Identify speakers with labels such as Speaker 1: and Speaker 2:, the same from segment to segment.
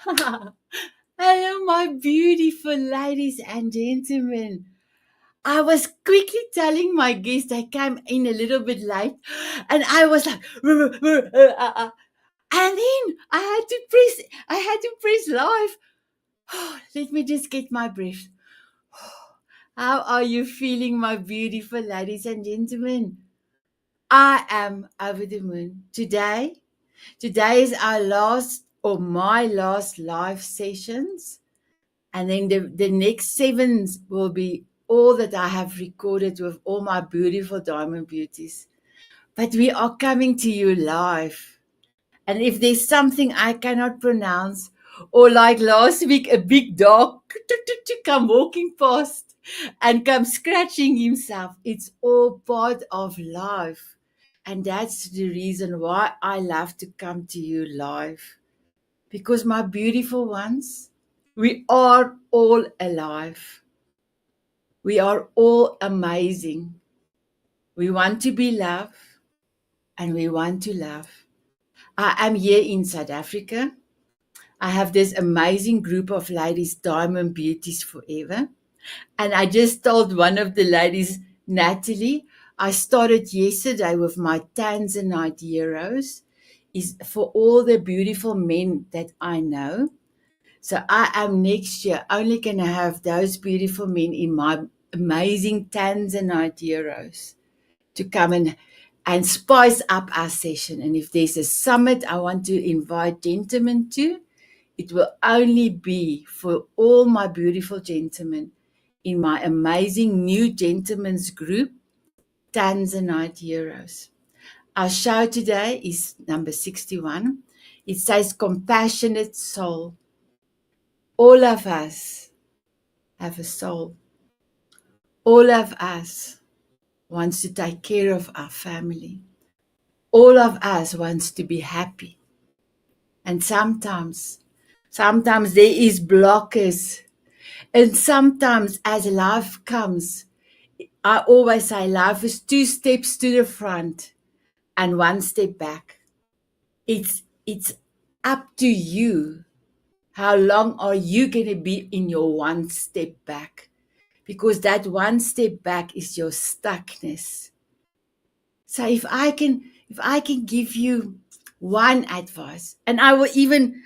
Speaker 1: Hello, my beautiful ladies and gentlemen. I was quickly telling my guest I came in a little bit late, and I was like, and then I had to press live. Let me just get my breath. How are you feeling, my beautiful ladies and gentlemen? I am over the moon. Today is our last or my last live sessions. And then the next seven will be all that I have recorded with all my beautiful diamond beauties. But we are coming to you live. And if there's something I cannot pronounce, or like last week, a big dog come walking past and come scratching himself, it's all part of life. And that's the reason why I love to come to you live. Because my beautiful ones, we are all alive. We are all amazing. We want to be loved and we want to love. I am here in South Africa. I have this amazing group of ladies, Diamond Beauties Forever. And I just told one of the ladies, Natalie, I started yesterday with my Tanzanite heroes, is for all the beautiful men that I know. So I am next year only going to have those beautiful men in my amazing Tanzanite heroes to come and spice up our session. And if there's a summit I want to invite gentlemen to, it will only be for all my beautiful gentlemen in my amazing new gentlemen's group, Tanzanite Heroes. Our show today is number 61. It says compassionate soul. All of us have a soul. All of us wants to take care of our family. All of us wants to be happy. And sometimes there is blockers. And sometimes as life comes, I always say life is 2 steps to the front and 1 step back. It's up to you. How long are you going to be in your 1 step back? Because that 1 step back is your stuckness. So if I can give you one advice, and I will even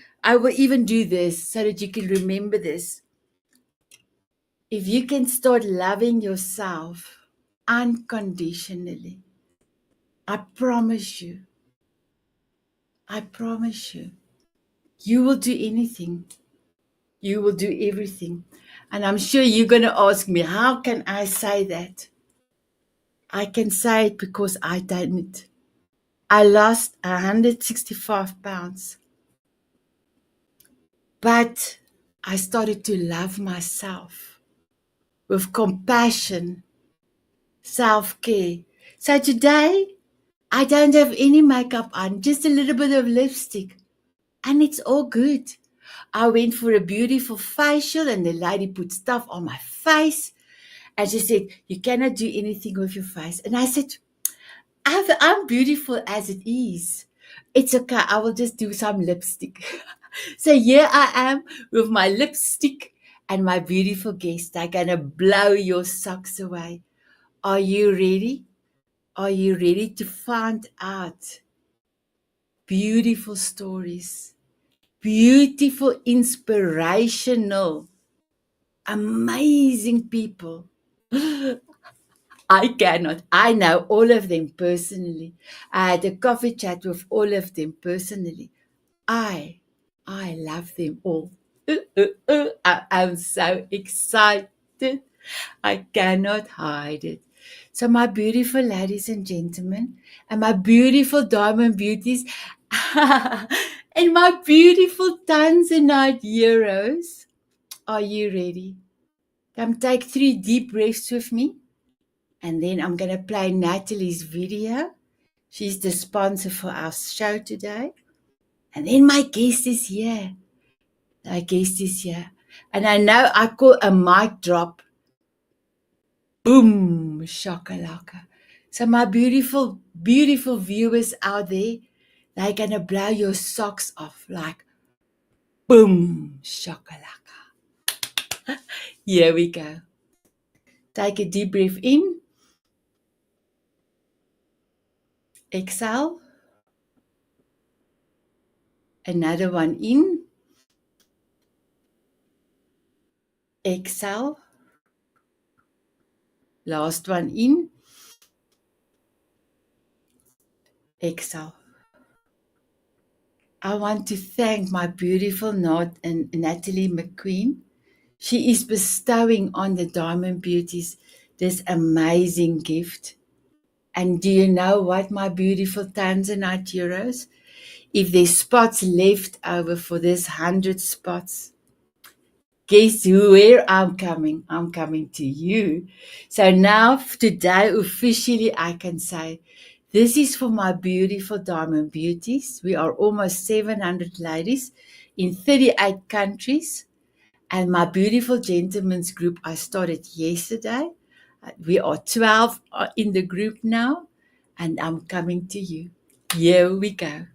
Speaker 1: do this so that you can remember this. If you can start loving yourself unconditionally, I promise you, you will do anything. You will do everything. And I'm sure you're going to ask me, how can I say that? I can say it because I done it. I lost 165 pounds. But I started to love myself with compassion, self-care. So today, I don't have any makeup on, just a little bit of lipstick. And it's all good. I went for a beautiful facial and the lady put stuff on my face. And she said, you cannot do anything with your face. And I said, I'm beautiful as it is. It's okay. I will just do some lipstick. So here I am with my lipstick and my beautiful guest. I'm going to blow your socks away. Are you ready? Are you ready to find out beautiful stories, beautiful, inspirational, amazing people? I cannot. I know all of them personally. I had a coffee chat with all of them personally. I love them all. I'm so excited. I cannot hide it. So my beautiful ladies and gentlemen, and my beautiful diamond beauties, and my beautiful Tanzanite heroes, are you ready? Come take 3 deep breaths with me. And then I'm going to play Natalie's video. She's the sponsor for our show today. And then my guest is here. And I know I call a mic drop. Boom, shakalaka. So my beautiful, beautiful viewers out there, they're going to blow your socks off like, Boom, shakalaka. Here we go. Take a deep breath in, exhale. Another one in, exhale. Last one in, exhale. I want to thank my beautiful Natalie McQueen. She is bestowing on the Diamond Beauties this amazing gift. And do you know what, my beautiful Tanzanite heroes? If there's spots left over for this 100 spots, guess where I'm coming? I'm coming to you. So now, today, officially, I can say, this is for my beautiful Diamond Beauties. We are almost 700 ladies in 38 countries. And my beautiful gentlemen's group, I started yesterday. We are 12 in the group now, and I'm coming to you. Here we go.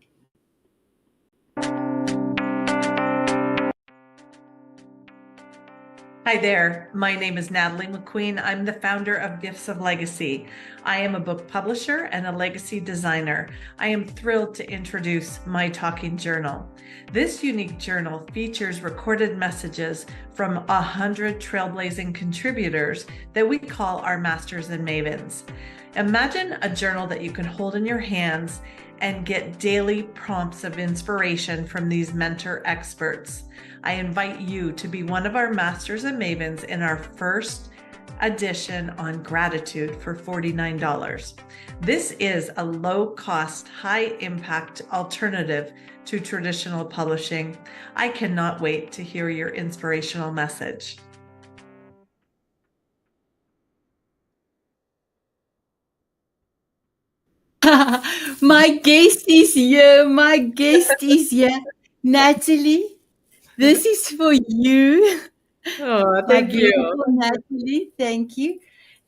Speaker 2: Hi there, my name is Natalie McQueen. I'm the founder of Gifts of Legacy. I am a book publisher and a legacy designer. I am thrilled to introduce my talking journal. This unique journal features recorded messages from 100 trailblazing contributors that we call our masters and mavens. Imagine a journal that you can hold in your hands and get daily prompts of inspiration from these mentor experts. I invite you to be one of our masters and mavens in our first edition on gratitude for $49. This is a low-cost, high-impact alternative to traditional publishing. I cannot wait to hear your inspirational message.
Speaker 1: My guest is here. My guest is here. Natalie, this is for you.
Speaker 2: Oh,
Speaker 1: My
Speaker 2: thank you.
Speaker 1: beautiful Natalie, thank you.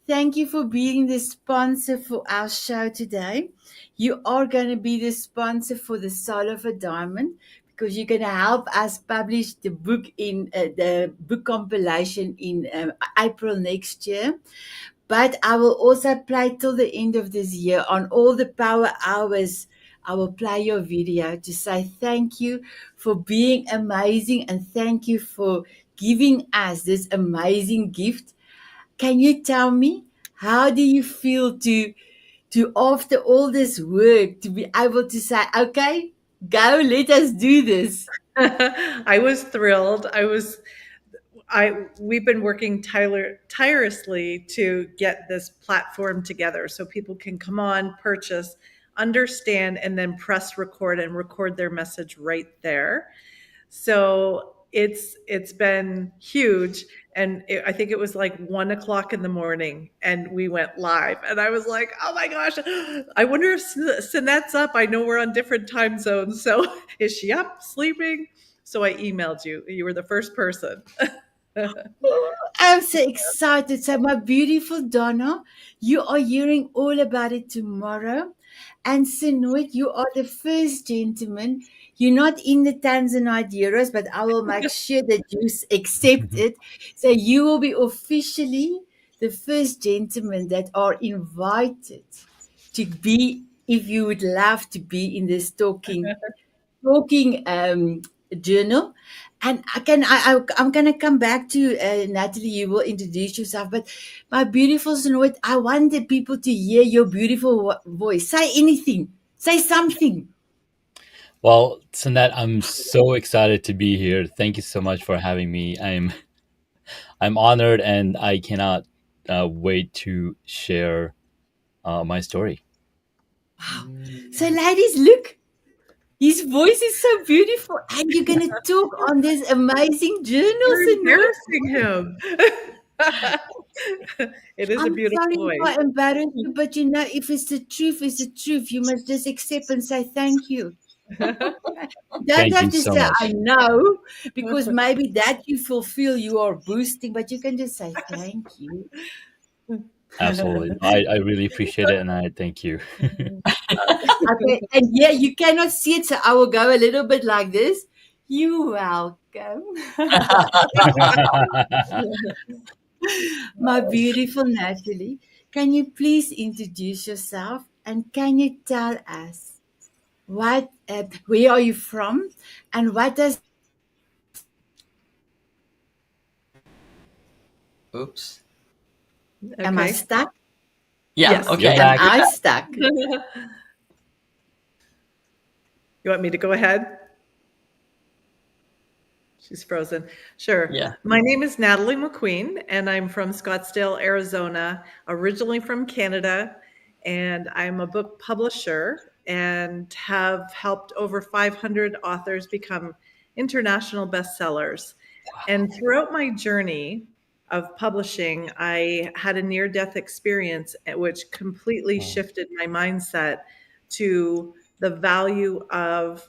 Speaker 1: Thank you for being the sponsor for our show today. You are going to be the sponsor for the Soul of a Diamond because you're going to help us publish the book in the book compilation in April next year. But I will also play till the end of this year on all the power hours. I will play your video to say thank you for being amazing and thank you for giving us this amazing gift. Can you tell me, how do you feel to after all this work to be able to say, okay, go, let us do this?
Speaker 2: I was thrilled. We've been working tirelessly to get this platform together so people can come on, purchase, understand, and then press record and record their message right there. So it's been huge. And I think it was like 1 o'clock in the morning and we went live. And I was like, oh my gosh, I wonder if Sanet's up. I know we're on different time zones. So is she up, sleeping? So I emailed you. You were the first person.
Speaker 1: Oh, I'm so excited. So, my beautiful Donna, you are hearing all about it tomorrow. And Sinoit, you are the first gentleman. You're not in the Tanzanite Euros, but I will make sure that you accept it. So, you will be officially the first gentleman that are invited to be, if you would love to be in this talking journal. And I'm gonna come back to Natalie. You will introduce yourself, but my beautiful Sonoit, I want the people to hear your beautiful voice. Say anything. Say something.
Speaker 3: Well, Sanet, I'm so excited to be here. Thank you so much for having me. I'm honored, and I cannot wait to share my story.
Speaker 1: Wow. So, ladies, look. His voice is so beautiful, and you're gonna talk on this amazing journal,
Speaker 2: You're
Speaker 1: Sonoit.
Speaker 2: embarrassing him. It is a
Speaker 1: I'm
Speaker 2: beautiful
Speaker 1: sorry if
Speaker 2: voice.
Speaker 1: I embarrass you, but you know, if it's the truth, it's the truth. You must just accept and say thank you. You don't
Speaker 3: Thank
Speaker 1: have
Speaker 3: you
Speaker 1: to
Speaker 3: so
Speaker 1: say I
Speaker 3: much.
Speaker 1: know, because maybe that you fulfill you are boosting, but you can just say thank you.
Speaker 3: Absolutely. I really appreciate it, and I thank you.
Speaker 1: Okay, and yeah, you cannot see it, so I will go a little bit like this. You're welcome. My beautiful Natalie, can you please introduce yourself and can you tell us where are you from and what does
Speaker 4: Oops.
Speaker 1: am I
Speaker 2: Okay.
Speaker 1: stuck?
Speaker 4: Yeah.
Speaker 2: Yes.
Speaker 3: You're
Speaker 4: Okay.
Speaker 1: Am
Speaker 3: back.
Speaker 1: I stuck?
Speaker 2: You want me to go ahead? She's frozen. Sure.
Speaker 4: Yeah.
Speaker 2: My name is Natalie McQueen, and I'm from Scottsdale, Arizona, originally from Canada. And I'm a book publisher and have helped over 500 authors become international bestsellers. And throughout my journey of publishing, I had a near death experience which completely
Speaker 3: Oh.
Speaker 2: shifted my mindset to the value of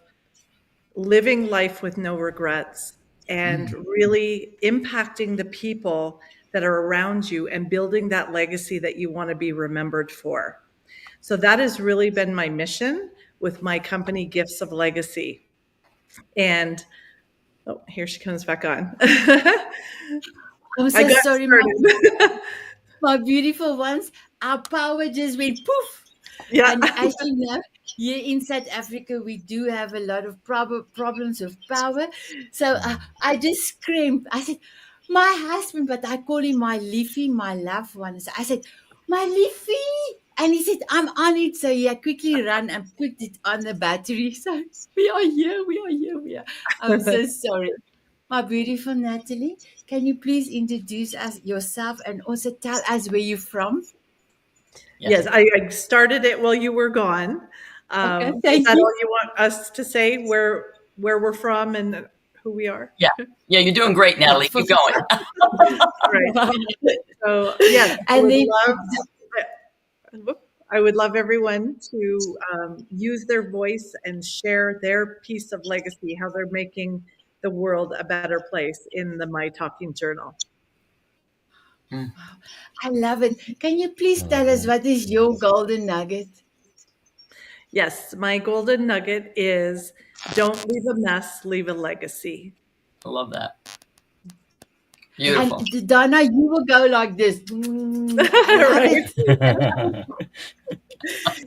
Speaker 2: living life with no regrets and really impacting the people that are around you and building that legacy that you want to be remembered for. So that has really been my mission with my company, Gifts of Legacy. And oh, here she comes back on. I
Speaker 1: I'm so
Speaker 2: got
Speaker 1: sorry,
Speaker 2: started.
Speaker 1: my beautiful ones. Our power just went poof.
Speaker 2: Yeah.
Speaker 1: And as you know, here in South Africa, we do have a lot of problems with power. So I just screamed. I said, my husband, but I call him my Leafy, my loved one. So I said, my Leafy. And he said, I'm on it. So he quickly ran and put it on the battery. So we are here, we are here, we are. I'm so sorry. My beautiful Natalie, can you please introduce us yourself and also tell us where you're from?
Speaker 4: Yes.
Speaker 2: Yes, I started it while you were gone.
Speaker 1: Okay,
Speaker 2: Is
Speaker 1: thank
Speaker 2: that
Speaker 1: you.
Speaker 2: all you want us to say? Where we're from and who we are?
Speaker 4: Yeah. Yeah. You're doing great,
Speaker 1: Yeah,
Speaker 4: Natalie.
Speaker 1: for
Speaker 4: Keep going.
Speaker 2: Right. So yes,
Speaker 1: and then
Speaker 2: I would love everyone to use their voice and share their piece of legacy, how they're making the world a better place in the My Talking Journal.
Speaker 4: Mm.
Speaker 1: I love it. Can you
Speaker 3: I
Speaker 1: please
Speaker 3: love
Speaker 1: tell us
Speaker 3: that.
Speaker 1: what is your golden nugget?
Speaker 2: Yes, my golden nugget is don't leave a mess, leave a legacy.
Speaker 4: I love that.
Speaker 1: And
Speaker 4: Beautiful.
Speaker 1: Donna, you will go like this. I love
Speaker 2: Right.
Speaker 1: it.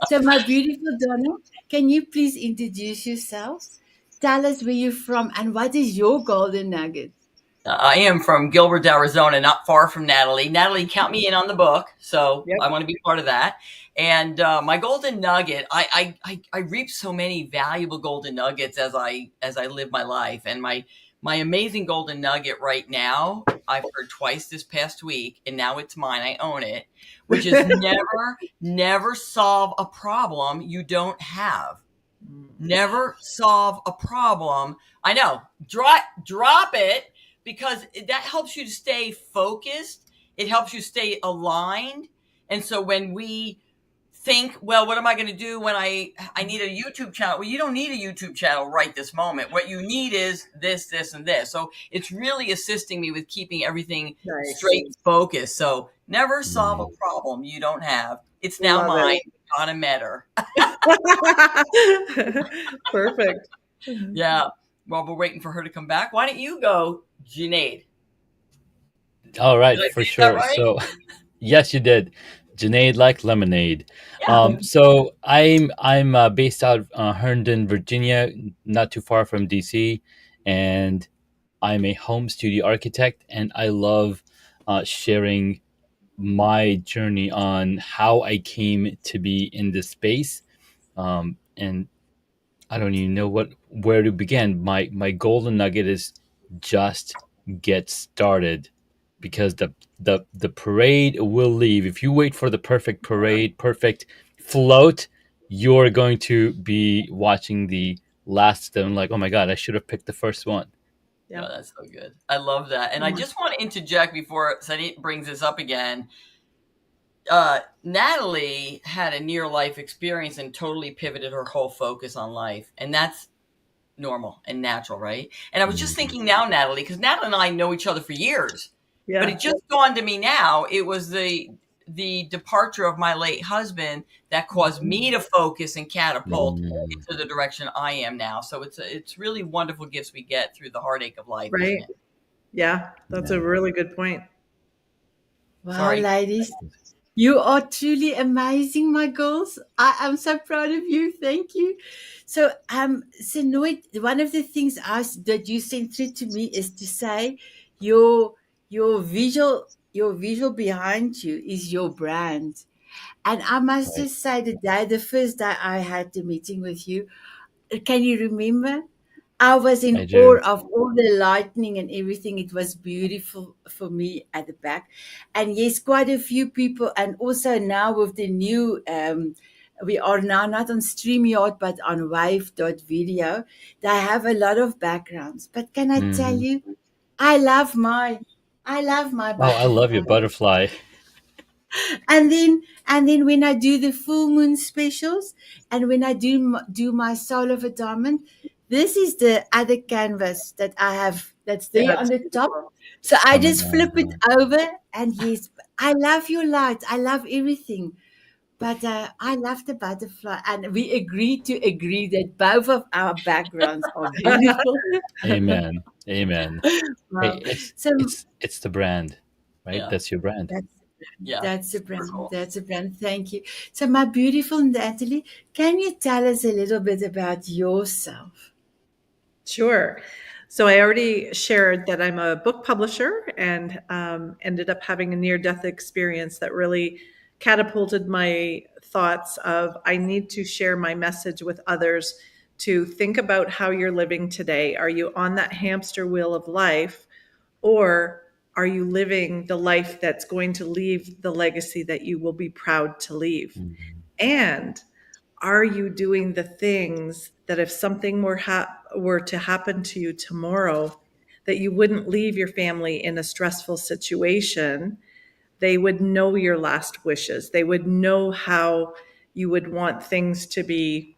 Speaker 1: So, my beautiful Donna, can you please introduce yourself? Tell us where you're from and what is your golden nugget?
Speaker 4: I am from Gilbert, Arizona, not far from Natalie. Natalie, count me in on the book, so
Speaker 2: Yep.
Speaker 4: I want to be part of that. And my golden nugget, I reap so many valuable golden nuggets as I live my life. And my amazing golden nugget right now, I've heard twice this past week, and now it's mine. I own it, which is never solve a problem you don't have. Never solve a problem. I know. Drop it because that helps you to stay focused. It helps you stay aligned. And so when we think, well, what am I going to do when I need a YouTube channel? Well, you don't need a YouTube channel right this moment. What you need is this, and this. So it's really assisting me with keeping everything
Speaker 2: Nice.
Speaker 4: straight focused. So never solve a problem you don't have. It's now
Speaker 2: Love
Speaker 4: mine.
Speaker 2: it.
Speaker 4: Donna MEADOR.
Speaker 2: Perfect.
Speaker 4: Yeah. Well, we're waiting for her to come back. Why don't you go, Junaid?
Speaker 3: All
Speaker 4: Did
Speaker 3: right,
Speaker 4: I
Speaker 3: for
Speaker 4: say that
Speaker 3: sure.
Speaker 4: right?
Speaker 3: So, yes, you did. Janaid like lemonade.
Speaker 4: Yeah.
Speaker 3: So I'm based out of Herndon, Virginia, not too far from DC, and I'm a home studio architect, and I love sharing my journey on how I came to be in this space. And I don't even know where to begin. My golden nugget is just get started, because the parade will leave. If you wait for the perfect parade, perfect float, you're going to be watching the last of them like, oh my god, I should have picked the first one.
Speaker 4: Yeah,
Speaker 2: Yep.
Speaker 4: that's so good. I love that. And I just want to interject before Sanet brings this up again. Natalie had a near life experience and totally pivoted her whole focus on life. And that's normal and natural, right? And I was just thinking now, Natalie, because Natalie and I know each other for years, but
Speaker 2: Yeah.
Speaker 4: it just dawned to me now. It was the departure of my late husband that caused me to focus and catapult into the direction I am now. So it's really wonderful gifts we get through the heartache of life, isn't
Speaker 2: Right.
Speaker 4: it?
Speaker 2: Yeah, that's a really good point.
Speaker 1: Wow,
Speaker 4: Sorry.
Speaker 1: ladies, you are truly amazing, my girls. I am so proud of you. Thank you. So, Sanoit, one of the things that you sent through to me is to say your your visual behind you is your brand. And I must
Speaker 3: Right.
Speaker 1: just say, the first day I had the meeting with you, can you remember? I was
Speaker 3: I
Speaker 1: in awe
Speaker 3: do.
Speaker 1: of all the lightning and everything. It was beautiful for me at the back. And yes, quite a few people. And also now with the new, we are now not on StreamYard, but on Wave.video. They have a lot of backgrounds. But can I tell
Speaker 3: Hmm.
Speaker 1: you, I love my, I love my
Speaker 3: Oh, I love your
Speaker 1: butterfly.
Speaker 3: butterfly.
Speaker 1: And then when I do the full moon specials, and when I do my soul of a diamond, this is the other canvas that I have that's
Speaker 2: Yeah,
Speaker 1: there on
Speaker 2: it's
Speaker 1: the top.
Speaker 2: beautiful.
Speaker 1: So I
Speaker 3: Oh my
Speaker 1: just flip it
Speaker 3: God.
Speaker 1: over, and yes, I love your light. I love everything. But I love the butterfly, and we agree to agree that both of our backgrounds are beautiful.
Speaker 3: Amen. Amen. Hey,
Speaker 1: Wow.
Speaker 3: it's
Speaker 1: So
Speaker 3: it's it's the brand, right?
Speaker 4: Yeah.
Speaker 3: That's your brand.
Speaker 1: that's
Speaker 4: Yeah.
Speaker 1: That's a
Speaker 4: Super
Speaker 1: brand.
Speaker 4: cool.
Speaker 1: That's a brand. Thank you. So, my beautiful Natalie, can you tell us a little bit about yourself?
Speaker 2: Sure. So I already shared that I'm a book publisher and ended up having a near-death experience that really catapulted my thoughts of I need to share my message with others to think about how you're living today. Are you on that hamster wheel of life, or are you living the life that's going to leave the legacy that you will be proud to leave?
Speaker 3: Mhm.
Speaker 2: And are you doing the things that if something were to happen to you tomorrow, that you wouldn't leave your family in a stressful situation? They would know your last wishes. They would know how you would want things to be,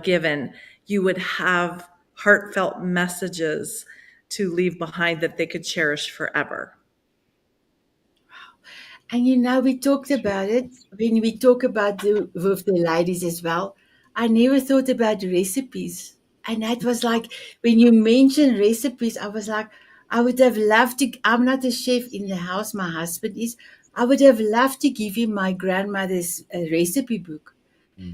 Speaker 2: given. You would have heartfelt messages to leave behind that they could cherish forever.
Speaker 1: And we talked about it when we talk about with the ladies as well. I never thought about recipes. And that was like, when you mentioned recipes, I was like, I would have loved to. I'm not a chef in the house, my husband is. I would have loved to give him my grandmother's recipe book.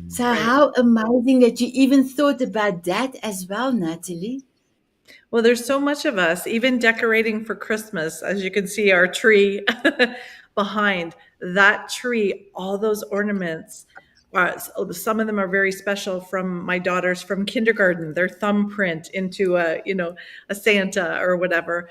Speaker 1: So,
Speaker 3: Mhm.
Speaker 2: Right.
Speaker 1: how amazing that you even thought about that as well, Natalie.
Speaker 2: Well, there's so much of us, even decorating for Christmas. As you can see, our tree behind that tree, all those ornaments. Some of them are very special from my daughters from kindergarten. Their thumbprint into a Santa or whatever.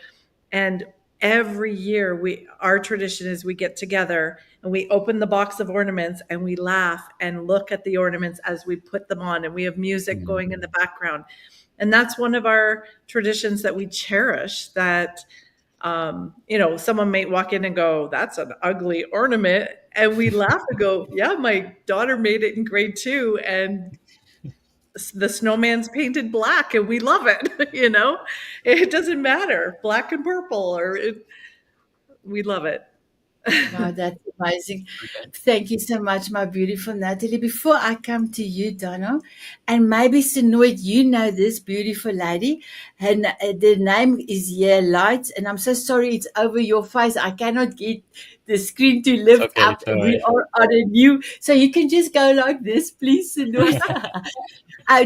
Speaker 2: And every year, our tradition is we get together and we open the box of ornaments and we laugh and look at the ornaments as we put them on, and we have music going in the
Speaker 3: Mhm.
Speaker 2: background. And that's one of our traditions that we cherish, that someone might walk in and go, that's an ugly ornament, and we laugh and go, yeah, my daughter made it in grade 2, and the snowman's painted black and we love it. It doesn't matter, black and purple, we love it.
Speaker 1: Wow, that's amazing.
Speaker 4: Okay.
Speaker 1: Thank you so much, my beautiful Natalie. Before I come to you, Donna, and maybe Sanoid, you know this beautiful lady, and the name is here, Lights, and I'm so sorry it's over your face. I cannot get the screen to
Speaker 3: It's
Speaker 1: lift
Speaker 3: okay.
Speaker 1: up.
Speaker 3: It's all
Speaker 1: We
Speaker 3: right.
Speaker 1: are on a new, so you can just go like this, please, Sanoid.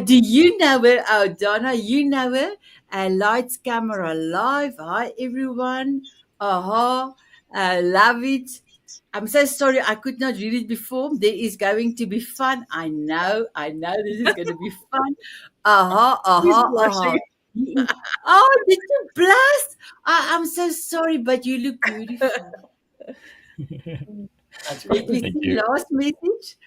Speaker 1: Do you know her? Oh, Donna, you know her. Lights, camera, live. Hi, everyone. Aha. Love it. I'm so sorry I could not read it before. There is going to be fun. I know this is going to be fun. Aha,
Speaker 2: He's
Speaker 1: aha, aha.
Speaker 2: blushing.
Speaker 1: Oh, did you blast? I'm so sorry, but you look beautiful.
Speaker 4: That's
Speaker 1: Let
Speaker 4: great.
Speaker 1: me
Speaker 3: Thank
Speaker 1: see.
Speaker 3: you.
Speaker 1: Last message.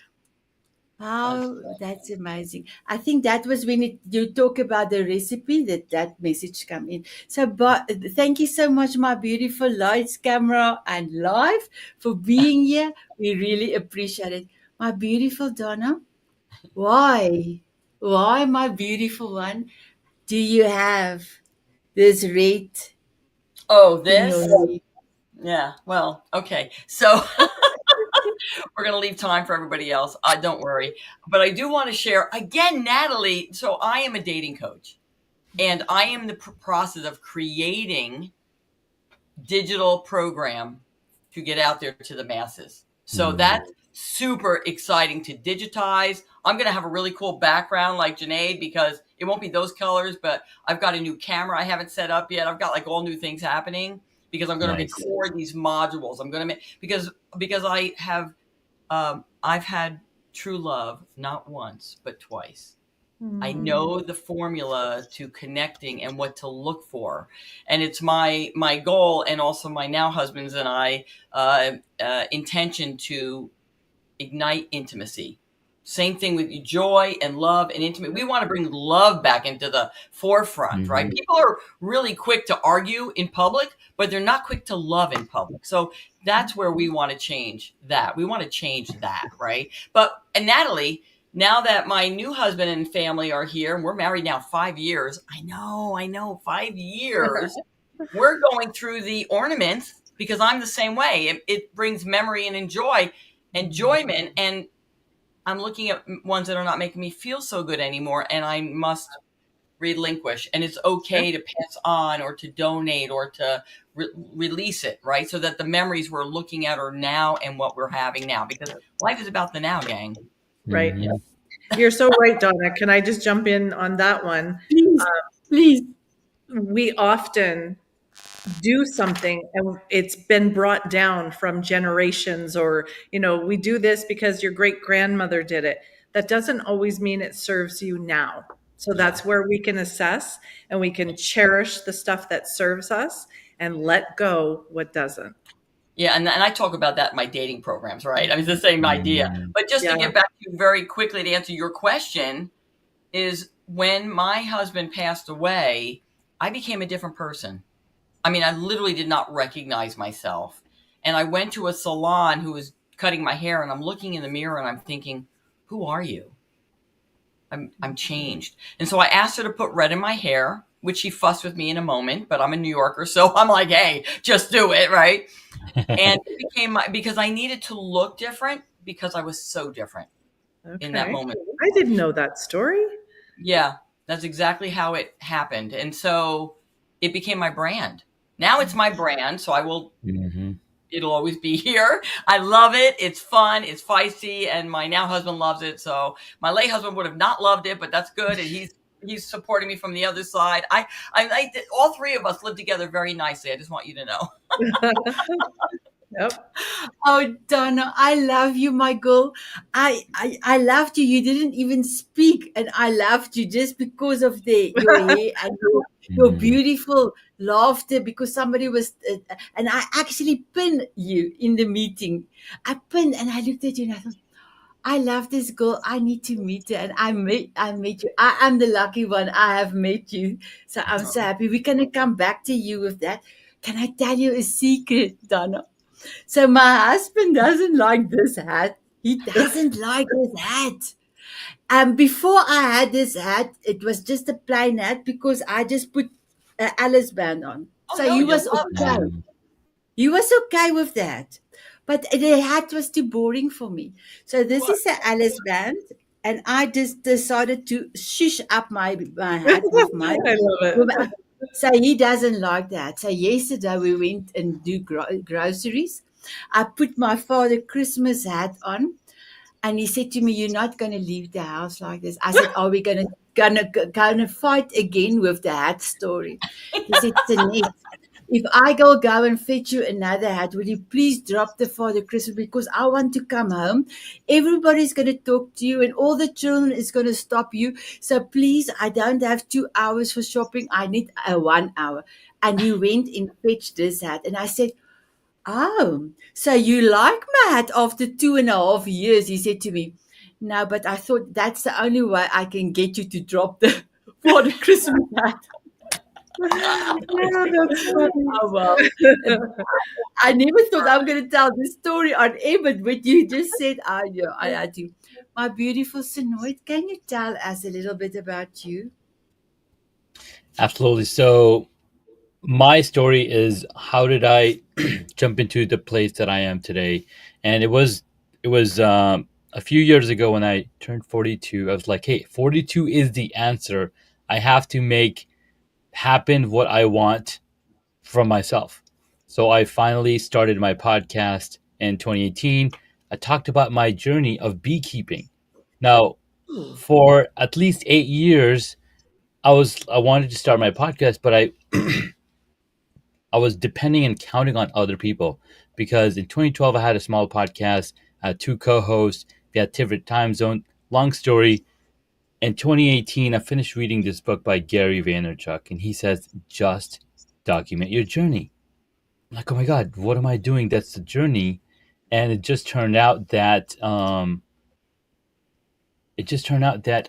Speaker 4: That's
Speaker 1: Oh, that's amazing. I think that was when you talk about the recipe that message come in. So, but thank you so much, my beautiful lights, camera, and live for being here. We really appreciate it. My beautiful Donna, why? Why, my beautiful one, do you have this red
Speaker 4: Oh,
Speaker 1: in your
Speaker 4: this?
Speaker 1: head?
Speaker 4: Yeah. Well, okay. So we're going to leave time for everybody else. Don't worry. But I do want to share again, Natalie. So I am a dating coach, and I am in the process of creating digital program to get out there to the masses. So that's super exciting to digitize. I'm going to have a really cool background like Janae, because it won't be those colors, but I've got a new camera I haven't set up yet. I've got like all new things happening because I'm going to record these modules. I'm going to make, because I have, I've had true love, not once, but twice. I know the formula to connecting and what to look for. And it's my goal, and also my now husband's and I intention to ignite intimacy. Same thing with joy and love and intimacy. We want to bring love back into the forefront, right? People are really quick to argue in public, but they're not quick to love in public. So that's where we want to change that. We want to change that, right? And Natalie, now that my new husband and family are here, and we're married now 5 years. I know, 5 years. We're going through the ornaments because I'm the same way. It brings memory and enjoyment. And I'm looking at ones that are not making me feel so good anymore, and I must relinquish. And it's okay to pass on or to donate or to release it, right? So that the memories we're looking at are now and what we're having now, because life is about the now, gang.
Speaker 2: Right. You're so right, Donna. Can I just jump in on that one?
Speaker 1: Please.
Speaker 2: We often do something and it's been brought down from generations, or, we do this because your great grandmother did it. That doesn't always mean it serves you now. So that's where we can assess and we can cherish the stuff that serves us and let go what doesn't.
Speaker 4: Yeah, and I talk about that in my dating programs, right? I mean, it's the same idea. But just to get back to you very quickly to answer your question, is when my husband passed away, I became a different person. I mean, I literally did not recognize myself. And I went to a salon who was cutting my hair, and I'm looking in the mirror and I'm thinking, who are you? I'm changed. And so I asked her to put red in my hair, which she fussed with me in a moment, but I'm a New Yorker, so I'm like, hey, just do it, right? And it became because I needed to look different because I was so different in that moment.
Speaker 2: I didn't know that story.
Speaker 4: Yeah, that's exactly how it happened. And so it became my brand. Now it's my brand, so I will, it'll always be here. I love it. It's fun. It's feisty. And my now husband loves it. So my late husband would have not loved it, but that's good. And he's supporting me from the other side. I all three of us live together very nicely. I just want you to know.
Speaker 2: Yep.
Speaker 1: Oh, Donna, I love you, my girl. I loved you. You didn't even speak, and I loved you just because of your hair and your beautiful laughter. Because somebody was, and I actually pinned you in the meeting. I pinned, and I looked at you, and I thought, I love this girl. I need to meet her, and I met you. I am the lucky one. I have met you, so I'm so happy. We're gonna come back to you with that. Can I tell you a secret, Donna? So my husband doesn't like this hat. He doesn't like this hat. Before I had this hat, it was just a plain hat because I just put an Alice band on. So he was okay. He was okay with that. But the hat was too boring for me. So this is an Alice band. And I just decided to shush up my hat with my.
Speaker 2: I love it.
Speaker 1: So he doesn't like that. So yesterday we went and do groceries. I put my Father Christmas hat on, and he said to me, "You're not going to leave the house like this." I said, "Are we gonna fight again with the hat story?" He said, "Sanet, if I go and fetch you another hat, will you please drop the Father Christmas, because I want to come home. Everybody's going to talk to you and all the children is going to stop you. So please, I don't have 2 hours for shopping. I need 1 hour." And he went and fetched this hat. And I said, "Oh, so you like my hat after 2.5 years?" He said to me, "No, but I thought that's the only way I can get you to drop the Father Christmas hat."
Speaker 2: That's funny.
Speaker 1: Oh, well. I never thought I'm going to tell this story on air, but what you just said, I had to. My beautiful Sanet, can you tell us a little bit about you?
Speaker 3: Absolutely. So my story is, how did I jump into the place that I am today? And it was it was a few years ago when I turned 42. I was like, hey, 42 is the answer. I have to make happen what I want from myself. So I finally started my podcast in 2018. I talked about my journey of beekeeping. Now, for at least 8 years, I wanted to start my podcast, but I was depending and counting on other people because in 2012 I had a small podcast, I had two co-hosts, we had different time zone. Long story. In 2018, I finished reading this book by Gary Vaynerchuk, and he says just document your journey. I'm like, oh my god, what am I doing? That's the journey, and it just turned out that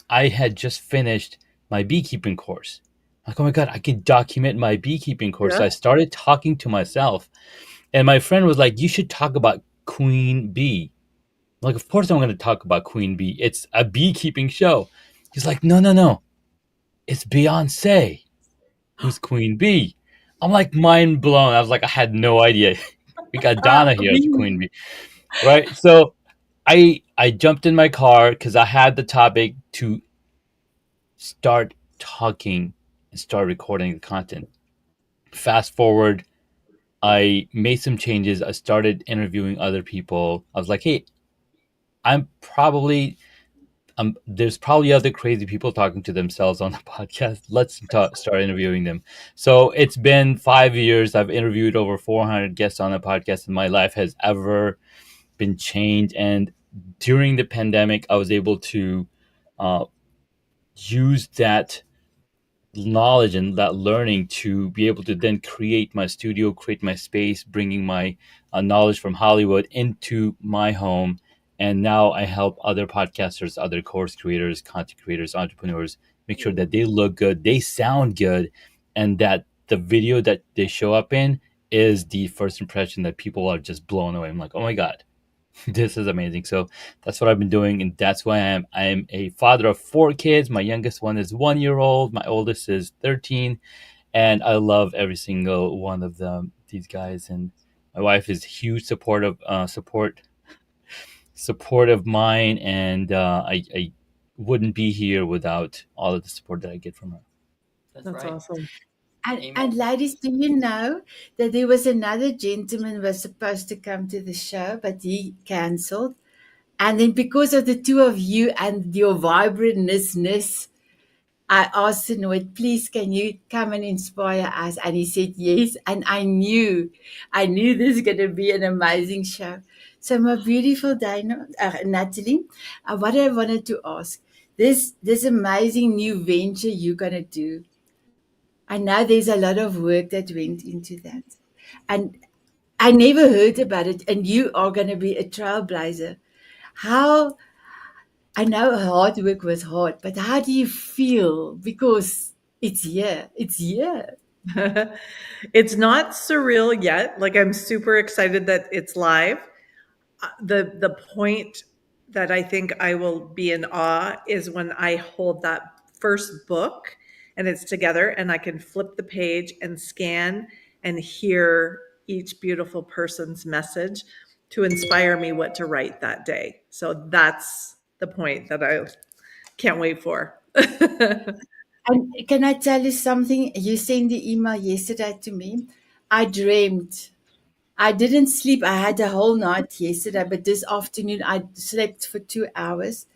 Speaker 3: I had just finished my beekeeping course. Like, oh my god, I can document my beekeeping course. So
Speaker 2: Yeah.
Speaker 3: I started talking to myself. And my friend was like, you should talk about Queen Bee. I'm like, of course I'm going to talk about Queen Bee. It's a beekeeping show. He's like, no, no, no. It's Beyonce who's Queen Bee. I'm like mind blown. I was like, I had no idea. We got Donna here as Queen Bee, right? So I jumped in my car because I had the topic to start talking and start recording the content. Fast forward, I made some changes. I started interviewing other people. I was like, hey, I'm probably there's probably other crazy people talking to themselves on the podcast. Let's start interviewing them. So it's been 5 years. I've interviewed over 400 guests on the podcast, and my life has ever been changed. And during the pandemic, I was able to uh, use that knowledge and that learning to be able to then create my studio, create my space, bringing my knowledge from Hollywood into my home. And now I help other podcasters, other course creators, content creators, entrepreneurs make sure that they look good, they sound good, and that the video that they show up in is the first impression that people are just blown away. I'm like, oh my God, this is amazing. So that's what I've been doing, and that's why I am a father of 4 kids. My youngest one is 1 year old. My oldest is 13, and I love every single one of them. These guys, and my wife is huge support of mine, and I wouldn't be here without all of the support that I get from her.
Speaker 4: That's
Speaker 2: That's
Speaker 4: right.
Speaker 2: awesome.
Speaker 1: And
Speaker 4: Amen.
Speaker 1: ladies, do you know that there was another gentleman who was supposed to come to the show, but he cancelled. And then because of the two of you and your vibrantness, I asked Sanet, please, can you come and inspire us? And he said yes. And I knew this is going to be an amazing show. So my beautiful Dana, Natalie, what I wanted to ask, this amazing new venture you're going to do, I know there's a lot of work that went into that. And I never heard about it. And you are going to be a trailblazer. How, I know hard work was hard, but how do you feel? Because it's here. It's here.
Speaker 2: It's not surreal yet. Like, I'm super excited that it's live. The point that I think I will be in awe is when I hold that first book and it's together and I can flip the page and scan and hear each beautiful person's message to inspire me what to write that day. So that's the point that I can't wait for.
Speaker 1: And can I tell you something? You sent the email yesterday to me. I dreamed. I didn't sleep. I had a whole night yesterday, but this afternoon I slept for 2 hours.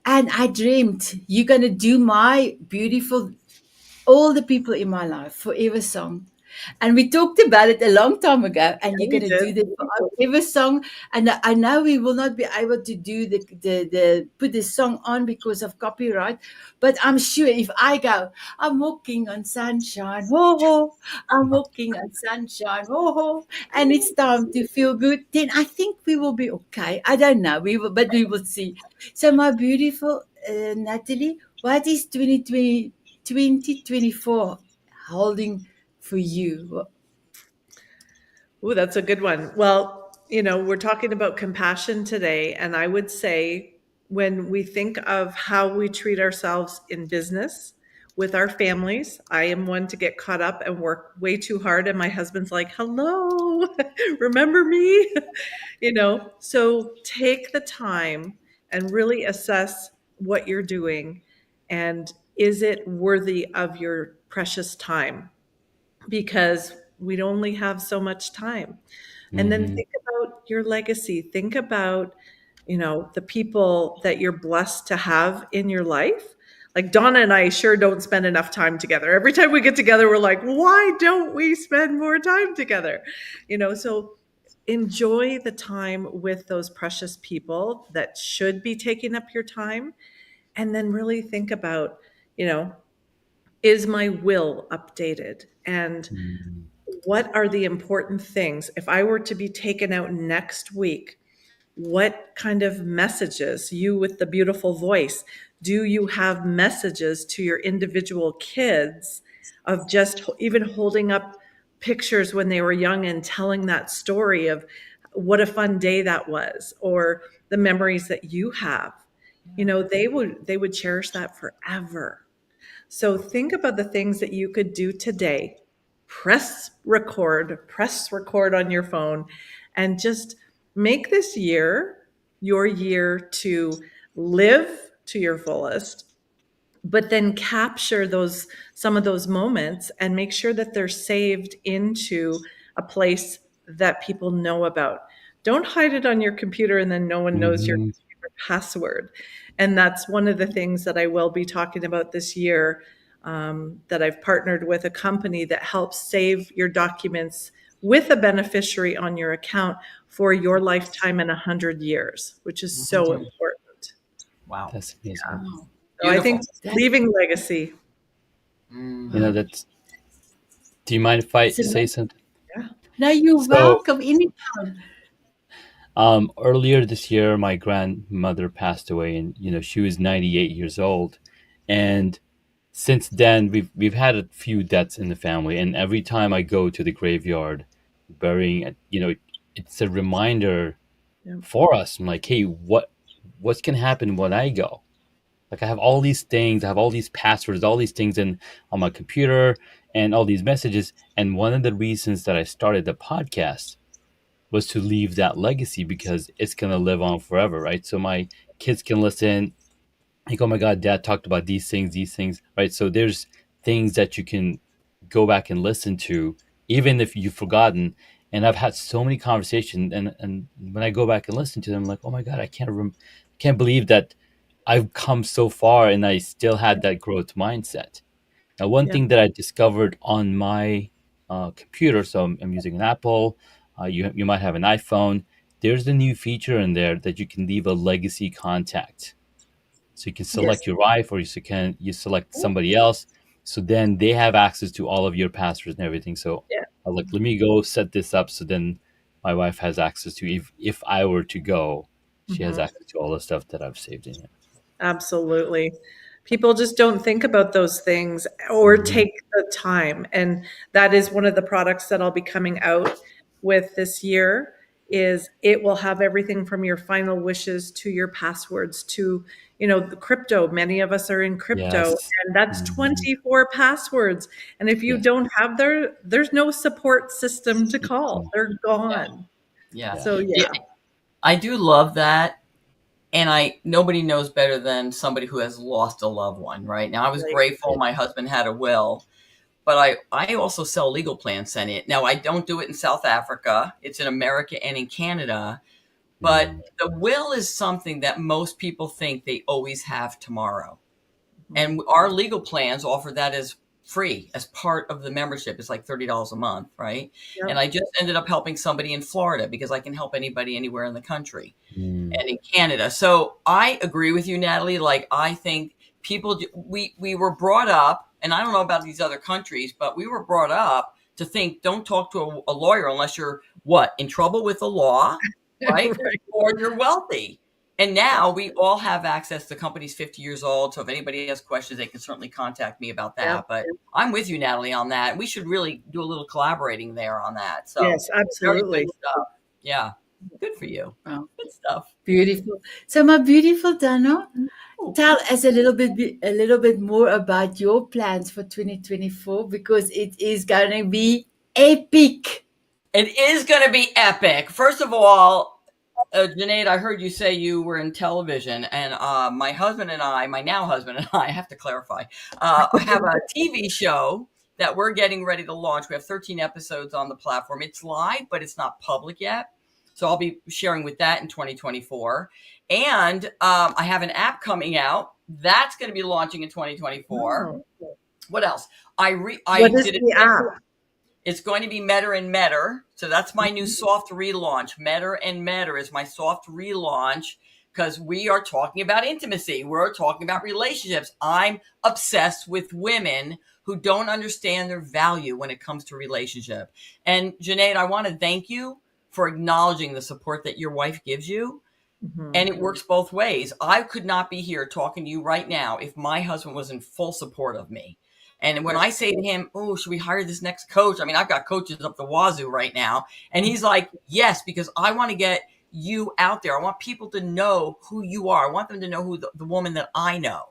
Speaker 1: And I dreamed you're going to do my beautiful, all the people in my life, forever song. And we talked about it a long time ago, and you're
Speaker 2: We
Speaker 1: going to
Speaker 2: did.
Speaker 1: do the forever song. And I know we will not be able to do the put the song on because of copyright, but I'm sure if I go, I'm walking on sunshine, ho ho, I'm walking on sunshine, ho ho, and it's time to feel good, then I think we will be okay. I don't know, but we will see. So my beautiful Natalie, what is 2024 holding for you?
Speaker 2: Ooh, that's a good one. Well, we're talking about compassion today. And I would say when we think of how we treat ourselves in business, with our families. I am one to get caught up and work way too hard. And my husband's like, hello, remember me? So take the time and really assess what you're doing. And is it worthy of your precious time? Because we only have so much time. And then
Speaker 3: Hmm.
Speaker 2: think about your legacy. Think about, the people that you're blessed to have in your life. Like Donna and I sure don't spend enough time together. Every time we get together, we're like, why don't we spend more time together? So enjoy the time with those precious people that should be taking up your time. And then really think about, you know, is my will updated? And
Speaker 3: Hmm.
Speaker 2: what are the important things? If I were to be taken out next week, what kind of messages, you with the beautiful voice, do you have messages to your individual kids of just even holding up pictures when they were young and telling that story of what a fun day that was, or the memories that you have? They would cherish that forever. So think about the things that you could do today. Press record on your phone, and just make this year your year to live to your fullest, but then capture those some of those moments and make sure that they're saved into a place that people know about. Don't hide it on your computer and then no one knows your
Speaker 3: Hmm.
Speaker 2: password. And that's one of the things that I will be talking about this year, that I've partnered with a company that helps save your documents with a beneficiary on your account for your lifetime in 100 years, which is so
Speaker 4: Mhm.
Speaker 2: important.
Speaker 4: Wow.
Speaker 3: That's amazing.
Speaker 1: Wow.
Speaker 2: So I think
Speaker 4: Beautiful.
Speaker 1: That,
Speaker 2: leaving legacy.
Speaker 4: Mm.
Speaker 3: That's. Do you mind if I
Speaker 1: so
Speaker 3: say something?
Speaker 2: Yeah.
Speaker 1: now you're
Speaker 3: So,
Speaker 1: welcome anytime.
Speaker 3: earlier this year, my grandmother passed away, and she was 98 years old, and since then we've had a few deaths in the family, and every time I go to the graveyard, burying, it's a reminder
Speaker 2: Yeah.
Speaker 3: for us. I'm like, hey, what's gonna happen when I go? Like, I have all these things, I have all these passwords, all these things in on my computer, and all these messages. And one of the reasons that I started the podcast was to leave that legacy, because it's gonna live on forever, right? So my kids can listen, like, oh my god, dad talked about these things, right? So there's things that you can go back and listen to, even if you've forgotten. And I've had so many conversations, and when I go back and listen to them, I'm like, oh my god, can't believe that I've come so far and I still had that growth mindset. Now, one
Speaker 2: Yeah.
Speaker 3: thing that I discovered on my computer, so I'm using an Apple, you might have an iPhone. There's a new feature in there that you can leave a legacy contact. So you can
Speaker 2: Yes.
Speaker 3: select your wife, or you select somebody else. So then they have access to all of your passwords and everything. So
Speaker 2: Yeah.
Speaker 3: I was like, let me go set this up. So then my wife has access to, if I were to go, she has
Speaker 2: Mhm.
Speaker 3: access to all the stuff that I've saved in it.
Speaker 2: Absolutely. People just don't think about those things or
Speaker 3: Mhm.
Speaker 2: take the time. And that is one of the products that I'll be coming out with this year. Is it will have everything from your final wishes to your passwords to, the crypto. Many of us are in crypto,
Speaker 3: Yes.
Speaker 2: and that's
Speaker 3: Mhm.
Speaker 2: 24 passwords. And if you
Speaker 3: Yes.
Speaker 2: don't have there's no support system to call. They're
Speaker 4: Yeah.
Speaker 2: gone.
Speaker 4: Yeah.
Speaker 2: So
Speaker 4: Yeah.
Speaker 2: yeah.
Speaker 4: I do love that. And nobody knows better than somebody who has lost a loved one, right? Now, I was
Speaker 2: Like,
Speaker 4: grateful my husband had a will, but I also sell legal plans, Senate. Now, I don't do it in South Africa. It's in America and in Canada. But
Speaker 3: Mm.
Speaker 4: the will is something that most people think they always have tomorrow. And our legal plans offer that as free as part of the membership. It's like $30 a month, right? And
Speaker 2: yep.
Speaker 4: I just ended up helping somebody in Florida because I can help anybody anywhere in the country
Speaker 3: Mm.
Speaker 4: and in Canada. So I agree with you, Natalie. Like, I think we were brought up, and I don't know about these other countries, but we were brought up to think, don't talk to a lawyer unless you're what, in trouble with the law, right?
Speaker 2: Right.
Speaker 4: Or you're wealthy. And now we all have access. The company's 50 years old. So if anybody has questions, they can certainly contact me about
Speaker 2: Yep.
Speaker 4: that. But I'm with you, Natalie, on that. We should really do a little collaborating there on that. So
Speaker 2: Yes,
Speaker 4: very good
Speaker 2: absolutely.
Speaker 4: stuff. Yeah. Good for you.
Speaker 1: Oh,
Speaker 4: Good stuff.
Speaker 1: beautiful. So, my beautiful Donna,
Speaker 4: Oh,
Speaker 1: tell us a little bit more about your plans for 2024 because it is going to be epic.
Speaker 4: it is going to be epic. First of all, Junaid, I heard you say you were in television, and my husband and I, my now husband and I have to clarify, have a TV show that we're getting ready to launch. We have 13 episodes on the platform. It's live, but it's not public yet. So I'll be sharing with that in 2024. And I have an app coming out that's going to be launching in 2024.
Speaker 2: Oh.
Speaker 4: What else? I
Speaker 2: What is
Speaker 4: did
Speaker 2: the app?
Speaker 4: It's going to be MEADOR and MEADOR. So that's my new soft relaunch. MEADOR and MEADOR is my soft relaunch because we are talking about intimacy. We're talking about relationships. I'm obsessed with women who don't understand their value when it comes to relationship. And Junaid, I want to thank you for acknowledging the support that your wife gives you. And it works both ways. I could not be here talking to you right now if my husband was in full support of me. And when I say to him, oh, should we hire this next coach? I mean, I've got coaches up the wazoo right now. And he's like, yes, because I want to get you out there. I want people to know who you are. I want them to know who the woman that I know.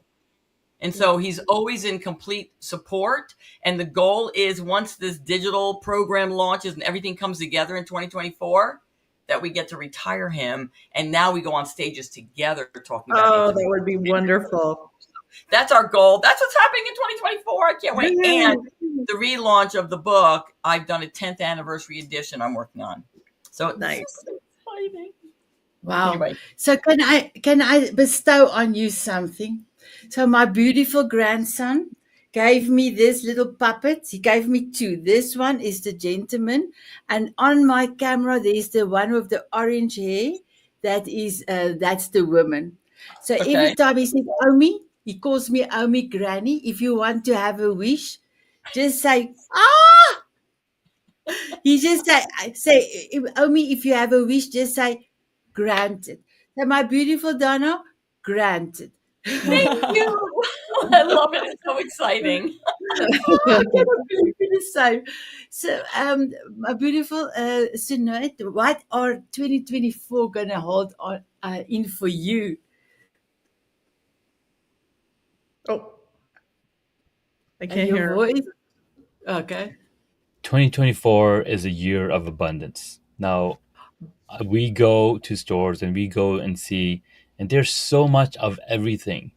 Speaker 4: And so he's always in complete support. And the goal is once this digital program launches and everything comes together in 2024, that we get to retire him. And now we go on stages together talking about
Speaker 2: Oh, that
Speaker 4: intimacy.
Speaker 2: would be wonderful.
Speaker 4: That's our goal. That's what's happening in 2024. I can't wait. And the relaunch of the book, I've done a 10th anniversary edition I'm working on. So it's
Speaker 2: Nice.
Speaker 4: so exciting.
Speaker 1: Wow.
Speaker 4: Anyway.
Speaker 1: So can I bestow on you something? So my beautiful grandson gave me this little puppet. He gave me two. This one is the gentleman, and on my camera there's the one with the orange hair. That's the woman. So every
Speaker 4: Okay.
Speaker 1: time he says Omi, he calls me Omi Granny. If you want to have a wish, just say ah. He just say Omi, if you have a wish, just say granted. So my beautiful Donna, granted.
Speaker 4: Thank you. I love it. It's so exciting.
Speaker 1: I cannot believe it is so. So, my beautiful Sanet, what are 2024 gonna hold on in for you?
Speaker 2: Oh, I
Speaker 1: And
Speaker 2: can't
Speaker 1: your
Speaker 2: hear.
Speaker 1: voice? Okay.
Speaker 3: 2024 is a year of abundance. Now, we go to stores and we go and see, and there's so much of everything.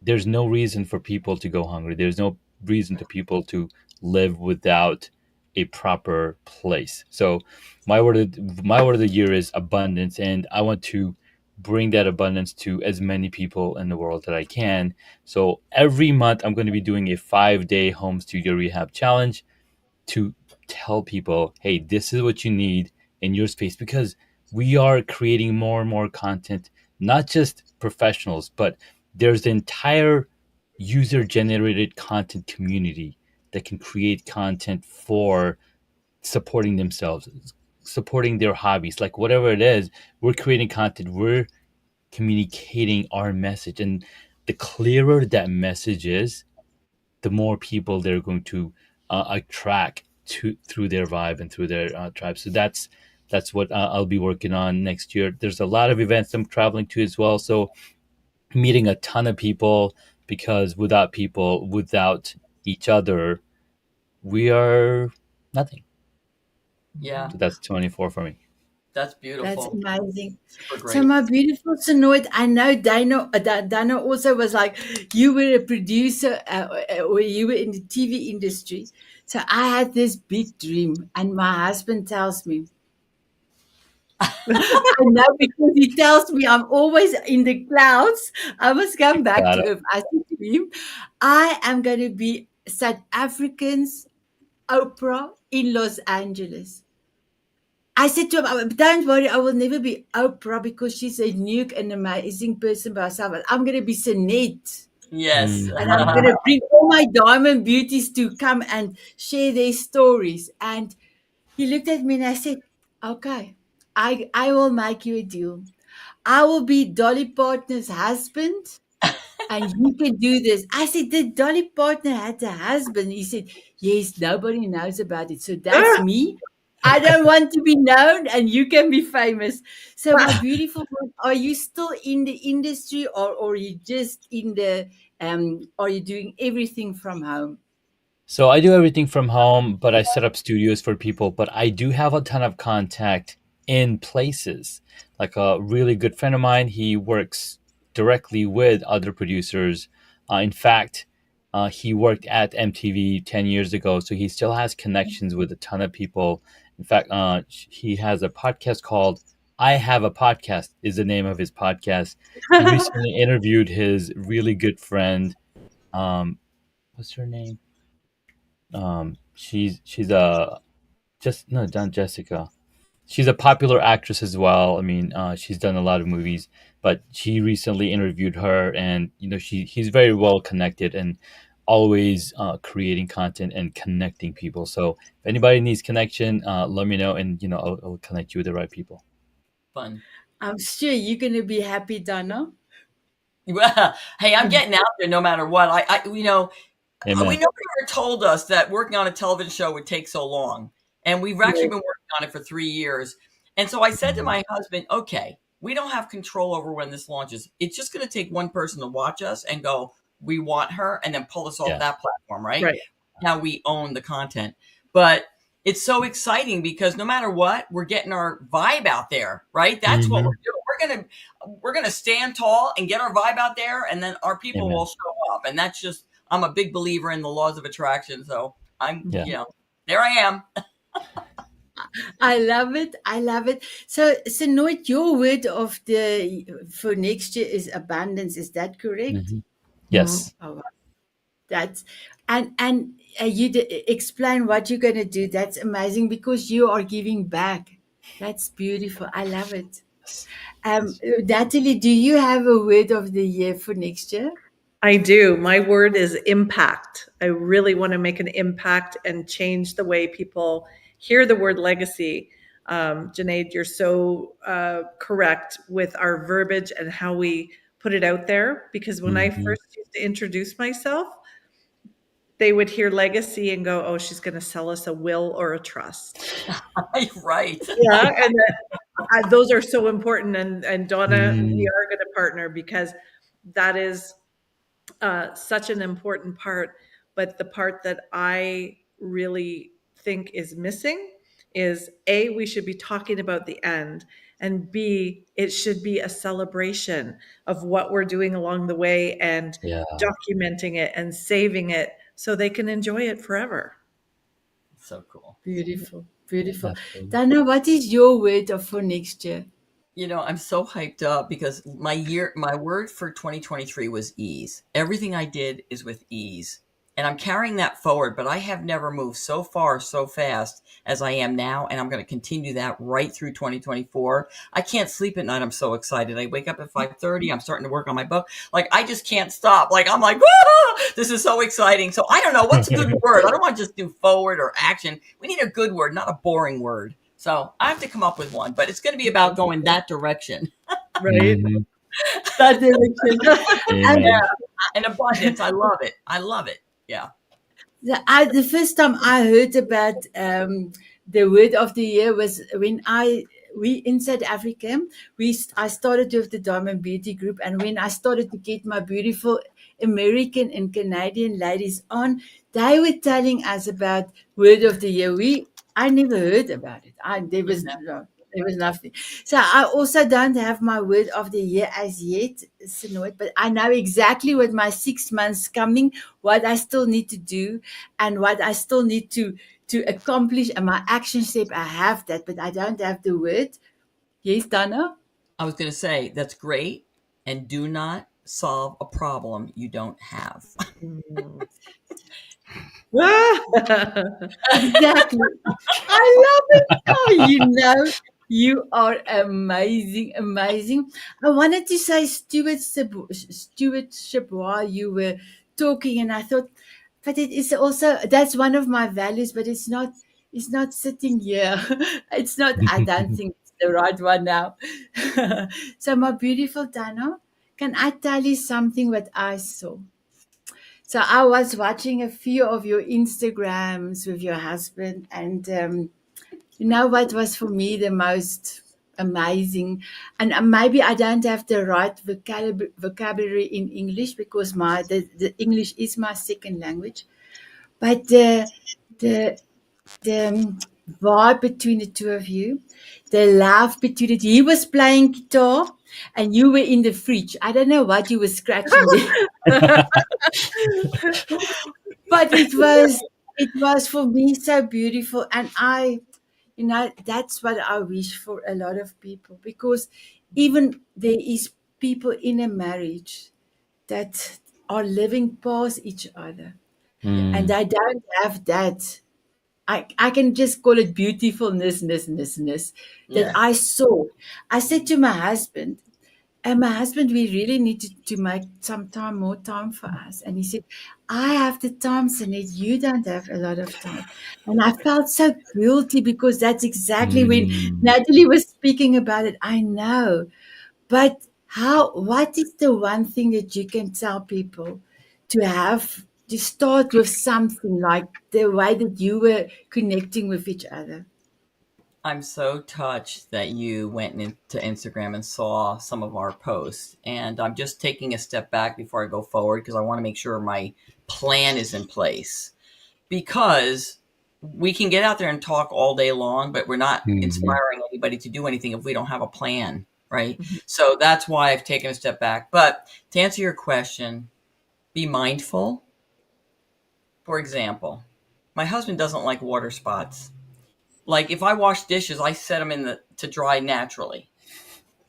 Speaker 3: There's no reason for people to go hungry. There's no reason to people to live without a proper place. So my word of the year is abundance, and I want to bring that abundance to as many people in the world that I can. So every month I'm going to be doing a 5-day home studio rehab challenge to tell people, hey, this is what you need in your space, because we are creating more and more content, not just professionals, but there's the entire user generated content community that can create content for supporting themselves, supporting their hobbies, like whatever it is. We're creating content, we're communicating our message, and the clearer that message is, the more people they're going to attract to through their vibe and through their tribe. So that's what I'll be working on next year. There's a lot of events I'm traveling to as well, so meeting a ton of people, because without people, without each other, we are nothing.
Speaker 4: Yeah,
Speaker 3: So that's 24 for me.
Speaker 4: that's
Speaker 1: That's
Speaker 4: beautiful.
Speaker 1: amazing.
Speaker 4: Super
Speaker 1: So
Speaker 4: great.
Speaker 1: my beautiful Sonoid, I know Dana also was like, you were a producer or you were in the TV industry. So I had this big dream, and my husband tells me, I know because he tells me I'm always in the clouds. I must come back
Speaker 3: Got
Speaker 1: to
Speaker 3: it.
Speaker 1: Earth. I said to him, I am going to be South African's Oprah in Los Angeles. I said to him, don't worry, I will never be Oprah because she's a unique and amazing person by herself. But I'm going to be Sanet.
Speaker 4: Yes.
Speaker 1: And I'm going to bring all my diamond beauties to come and share their stories. And he looked at me and I said, okay, I will make you a deal. I will be Dolly Partner's husband and you can do this. I said, did Dolly Partner had a husband? He said, yes, nobody knows about it. So that's me. I don't want to be known and you can be famous. So my beautiful one, are you still in the industry or are you just in the are you doing everything from home?
Speaker 3: So I do everything from home, but I set up studios for people. But I do have a ton of contact in places. Like a really good friend of mine, he works directly with other producers. In fact, he worked at MTV 10 years ago, so he still has connections with a ton of people. In fact, he has a podcast called I Have a Podcast, is the name of his podcast. He recently interviewed his really good friend. What's her name? She's a just no, not Jessica. She's a popular actress as well. I mean, she's done a lot of movies, but she recently interviewed her, and he's very well connected and always creating content and connecting people. So if anybody needs connection, let me know, and I'll connect you with the right people.
Speaker 4: Fun.
Speaker 1: I'm sure you're gonna be happy, Donna.
Speaker 4: Well, hey, I'm getting out there no matter what. We
Speaker 3: Amen.
Speaker 4: nobody ever told us that working on a television show would take so long. And we've actually
Speaker 1: Yes.
Speaker 4: been working on it for 3 years. And so I said to
Speaker 3: Mhm.
Speaker 4: my husband, okay, we don't have control over when this launches. It's just going to take one person to watch us and go, we want her, and then pull us off
Speaker 3: Yeah.
Speaker 4: that platform, right?
Speaker 2: Right.
Speaker 4: Now we own the content. But it's so exciting because no matter what, we're getting our vibe out there, right? That's what we're
Speaker 3: Hmm.
Speaker 4: doing. We're gonna stand tall and get our vibe out there, and then our people will
Speaker 3: Amen.
Speaker 4: show up. And that's just I'm a big believer in the laws of attraction. So
Speaker 3: Yeah.
Speaker 4: there I am.
Speaker 1: I love it. I love it. So Noit, your word of the for next year is abundance. Is that correct?
Speaker 3: Hmm. Yes.
Speaker 1: Oh, wow. That's and you explain what you're going to do. That's amazing because you are giving back. That's beautiful. I love it.
Speaker 3: Yes.
Speaker 1: Natalie, do you have a word of the year for next year?
Speaker 2: I do. My word is impact. I really want to make an impact and change the way people hear the word legacy. Junaid, you're so correct with our verbiage and how we put it out there. Because when I
Speaker 3: Hmm.
Speaker 2: first used to introduce myself, they would hear legacy and go, "Oh, she's going to sell us a will or a trust."
Speaker 4: Right.
Speaker 2: Yeah, and those are so important. And Donna, we
Speaker 3: Mm,
Speaker 2: are going to partner because that is such an important part. But the part that I really think is missing is A, we should be talking about the end, and B, it should be a celebration of what we're doing along the way and
Speaker 3: yeah,
Speaker 2: documenting it and saving it so they can enjoy it forever.
Speaker 4: So cool.
Speaker 1: Beautiful, beautiful.
Speaker 3: absolutely.
Speaker 1: Dana, what is your word of for next year?
Speaker 4: I'm so hyped up because my word for 2023 was ease. Everything I did is with ease. And I'm carrying that forward, but I have never moved so far, so fast as I am now. And I'm going to continue that right through 2024. I can't sleep at night. I'm so excited. I wake up at 5:30. I'm starting to work on my book. Like, I just can't stop. Like, I'm like, woo! This is so exciting. So I don't know. What's a good word? I don't want to just do forward or action. We need a good word, not a boring word. So I have to come up with one, but it's going to be about going that direction.
Speaker 2: Right?
Speaker 3: Mhm.
Speaker 1: That direction.
Speaker 4: Yeah,
Speaker 3: Amen.
Speaker 4: and abundance. I love it. I love it. Yeah.
Speaker 1: The first time I heard about the word of the year was when we in South Africa I started with the Diamond Beauty Group, and when I started to get my beautiful American and Canadian ladies on, they were telling us about word of the year. I never heard about it. There was nothing. So I also don't have my word of the year as yet, Sanoit, but I know exactly what my 6 months coming, what I still need to do, and what I still need to accomplish, and my action step. I have that, but I don't have the word. Yes, Donna.
Speaker 4: I was going to say that's great. And do not solve a problem you don't have.
Speaker 2: Mm.
Speaker 1: Exactly. I love it. Oh, you are amazing, amazing. I wanted to say stewardship while you were talking, and I thought, but it is also that's one of my values, but it's not sitting here. It's not. I don't think it's the right one now. So, my beautiful Dana, can I tell you something what I saw? So I was watching a few of your Instagrams with your husband, and You know what was for me the most amazing, and maybe I don't have the right vocabulary in English because the English is my second language, but the vibe between the two of you, the laugh between it. He was playing guitar, and you were in the fridge. I don't know what you were scratching there, but it was for me so beautiful, and that's what I wish for a lot of people, because even there is people in a marriage that are living past each other, and
Speaker 3: Mm,
Speaker 1: they don't have that. I can just call it beautifulness that
Speaker 4: Yes.
Speaker 1: I saw. I said to my husband, and my husband, we really need to make some time, more time for us. And he said, I have the time, Sanet, you don't have a lot of time. And I felt so guilty because that's exactly when
Speaker 3: mm,
Speaker 1: Natalie was speaking about it. I know. But what is the one thing that you can tell people to start with something like the way that you were connecting with each other?
Speaker 4: I'm so touched that you went into Instagram and saw some of our posts. And I'm just taking a step back before I go forward because I want to make sure my plan is in place. Because we can get out there and talk all day long, but we're not
Speaker 3: mhm,
Speaker 4: inspiring anybody to do anything if we don't have a plan, right? So that's why I've taken a step back. But to answer your question, be mindful. For example, my husband doesn't like water spots. Like if I wash dishes, I set them in the to dry naturally.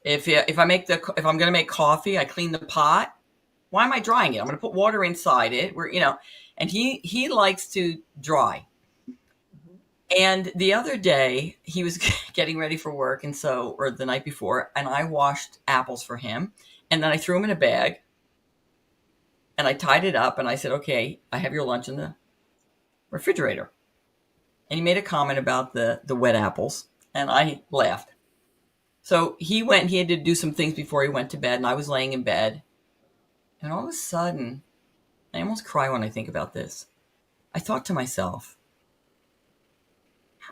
Speaker 4: If I'm going to make coffee, I clean the pot. Why am I drying it? I'm going to put water inside it. And he likes to dry. And the other day, he was getting ready for work, or the night before, and I washed apples for him, and then I threw them in a bag, and I tied it up, and I said, "Okay, I have your lunch in the refrigerator." And he made a comment about the wet apples, and I laughed. So he went. He had to do some things before he went to bed, and I was laying in bed, and all of a sudden, I almost cry when I think about this. I thought to myself,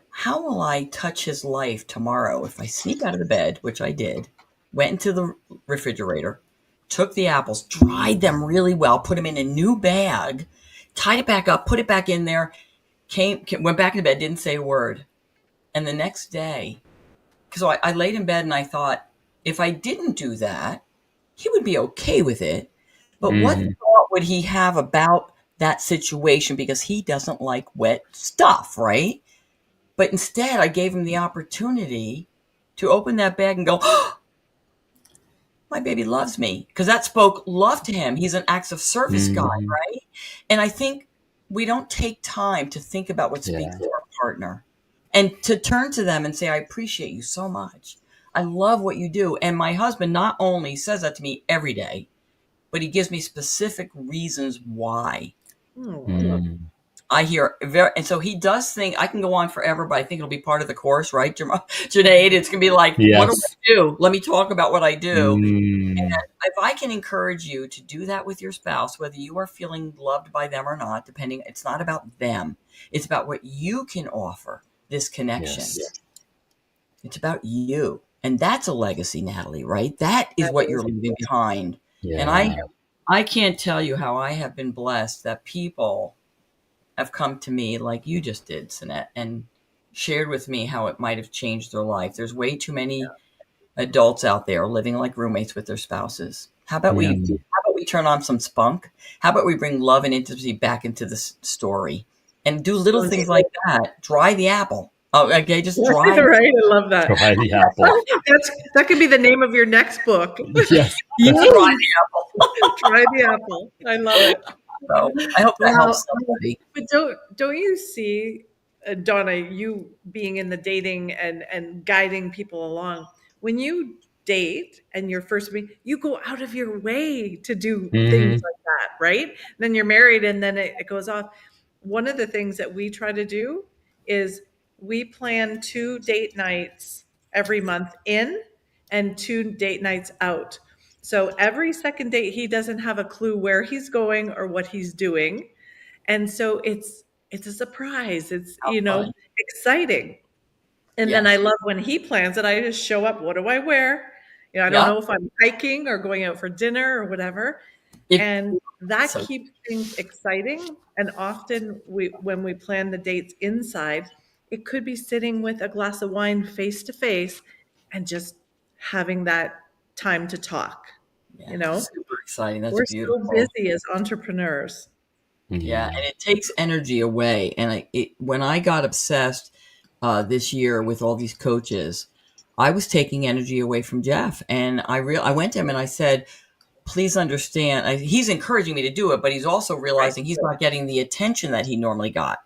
Speaker 4: how will I touch his life tomorrow if I sneak out of the bed, which I did, went into the refrigerator, took the apples, dried them really well, put them in a new bag, tied it back up, put it back in there, went back to bed, didn't say a word. And the next day, because I laid in bed and I thought, if I didn't do that, he would be okay with it. But what
Speaker 3: mhm,
Speaker 4: thought would he have about that situation? Because he doesn't like wet stuff, right? But instead, I gave him the opportunity to open that bag and go, oh, my baby loves me. Because that spoke love to him. He's an acts of service guy,
Speaker 3: mhm.
Speaker 4: right? And I think we don't take time to think about what speaks
Speaker 3: Yeah.
Speaker 4: to our partner and to turn to them and say, I appreciate you so much. I love what you do. And my husband not only says that to me every day, but he gives me specific reasons why.
Speaker 2: Oh, I love
Speaker 3: Mm.
Speaker 4: I hear very, and so he does think I can go on forever, but I think it'll be part of the course, right, Janae? It's gonna be like, what do I
Speaker 3: Yes.
Speaker 4: do? Let me talk about what I do.
Speaker 3: Mm.
Speaker 4: And if I can encourage you to do that with your spouse, whether you are feeling loved by them or not, depending, it's not about them. It's about what you can offer this connection.
Speaker 3: Yes.
Speaker 4: It's about you. And that's a legacy, Natalie, right? That is
Speaker 2: that
Speaker 4: what you're
Speaker 2: is.
Speaker 4: leaving behind. And
Speaker 3: Yeah.
Speaker 4: I can't tell you how I have been blessed that people have come to me like you just did, Sanet, and shared with me how it might have changed their life. There's way too many adults out there living like roommates with their spouses.
Speaker 3: Mm.
Speaker 4: How about we turn on some spunk? How about we bring love and intimacy back into this story and do little things like that? Dry the apple. Oh, okay, just dry.
Speaker 2: Right, I love that.
Speaker 3: Try the apple.
Speaker 2: That could be the name of your next book.
Speaker 3: Yes.
Speaker 4: Just
Speaker 3: That's
Speaker 4: dry
Speaker 1: Yes.
Speaker 4: the apple.
Speaker 2: Try the apple. I love it.
Speaker 4: So I hope that
Speaker 1: Well,
Speaker 4: helps somebody.
Speaker 2: But don't you see, Donna, you being in the dating and guiding people along, when you date and you're first meet, you go out of your way to do things
Speaker 3: mhm.
Speaker 2: like that, right? Then you're married and then it goes off. One of the things that we try to do is we plan 2 date nights every month in and 2 date nights out. So every second date, he doesn't have a clue where he's going or what he's doing, and so it's a surprise. It's,
Speaker 4: How fun.
Speaker 2: exciting. And then I love when he plans it. I just show up. What do I wear? I don't know if I'm hiking or going out for dinner or whatever. And that keeps things exciting. And often when we plan the dates inside, it could be sitting with a glass of wine face to face and just having that time to talk.
Speaker 4: Super exciting. That's
Speaker 2: We're
Speaker 4: beautiful.
Speaker 2: so busy as entrepreneurs.
Speaker 4: Yeah, and it takes energy away. And when I got obsessed this year with all these coaches, I was taking energy away from Jeff. And I went to him and I said, please understand, he's encouraging me to do it, but he's also realizing he's not getting the attention that he normally got.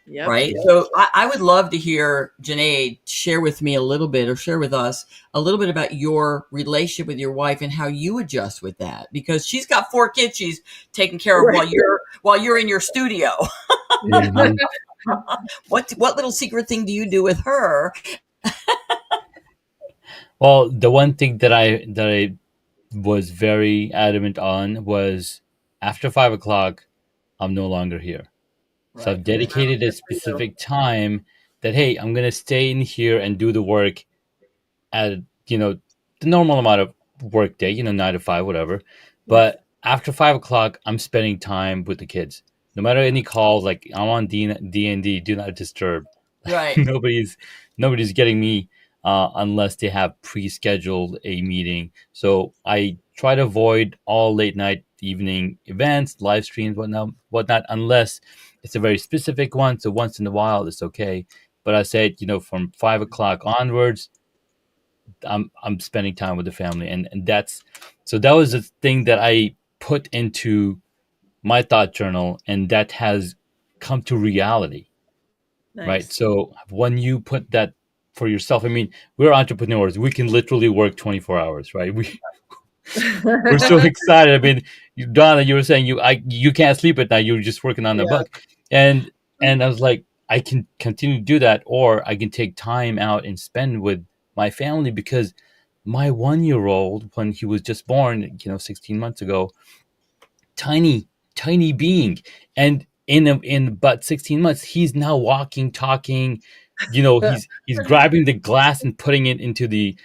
Speaker 2: Yep.
Speaker 4: Right. So I would love to hear Janae share with me a little bit, or share with us a little bit about your relationship with your wife and how you adjust with that, because she's got 4 kids she's taking care of while you're in your studio.
Speaker 3: Mhm.
Speaker 4: What little secret thing do you do with her?
Speaker 3: Well, the one thing that I was very adamant on was after 5 o'clock, I'm no longer here. So I've dedicated a specific time that, hey, I'm going to stay in here and do the work at, the normal amount of work day, 9 to 5, whatever. But after 5 o'clock, I'm spending time with the kids. No matter any calls, like I'm on D&D, do not disturb.
Speaker 4: Right.
Speaker 3: Nobody's getting me unless they have pre-scheduled a meeting. So I try to avoid all late night evening events, live streams, whatnot, unless it's a very specific one. So once in a while, it's okay. But I said, from 5 o'clock onwards, I'm spending time with the family, and that was the thing that I put into my thought journal, and that has come to reality.
Speaker 2: Nice.
Speaker 3: Right? So when you put that for yourself, I mean, we're entrepreneurs. We can literally work 24 hours, right? We're so excited. I mean, Donna, you were saying you can't sleep at night. You're just working on the book, and I was like, I can continue to do that, or I can take time out and spend with my family, because my 1-year-old, when he was just born, 16 months ago, tiny being, and in about 16 months, he's now walking, talking. He's grabbing the glass and putting it into the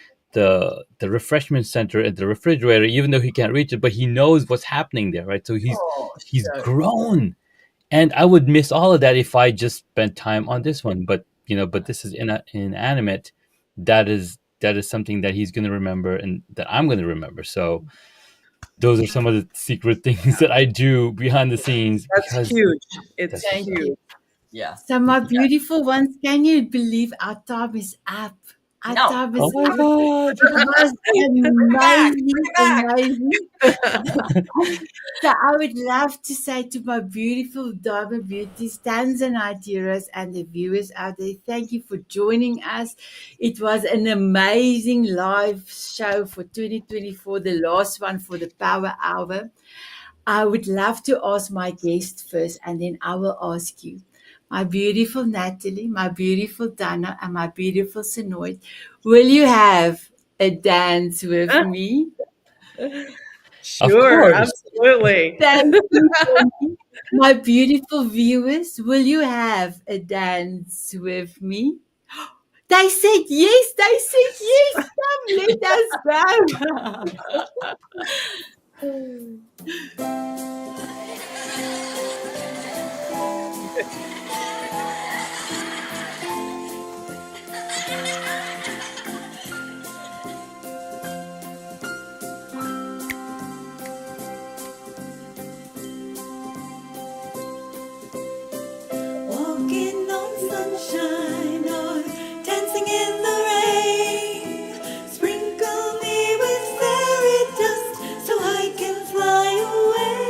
Speaker 3: refreshment center at the refrigerator, even though he can't reach it, but he knows what's happening there, right? So he's grown, and I would miss all of that if I just spent time on this one. But this is inanimate. That is something that he's going to remember, and that I'm going to remember. So those are some of the secret things that I do behind the scenes.
Speaker 2: That's huge. It's
Speaker 1: Thank
Speaker 2: huge.
Speaker 1: you.
Speaker 4: Yeah.
Speaker 1: So my beautiful ones, can you believe our time is up? Our time is
Speaker 3: Oh my
Speaker 1: up.
Speaker 3: God.
Speaker 1: It was amazing. So I would love to say to my beautiful Diamond Beauties, Tanzanite heroes, and the viewers out there, thank you for joining us. It was an amazing live show for 2024, the last one for the Power Hour. I would love to ask my guest first, and then I will ask you. My beautiful Natalie, my beautiful Donna, and my beautiful Sanet, will you have a dance with me?
Speaker 2: Sure, absolutely.
Speaker 1: Thank you, Tony. My beautiful viewers, will you have a dance with me? They said yes. They said yes. Come, let us go.
Speaker 5: Walking on sunshine or dancing in the rain. Sprinkle me with fairy dust so I can fly away.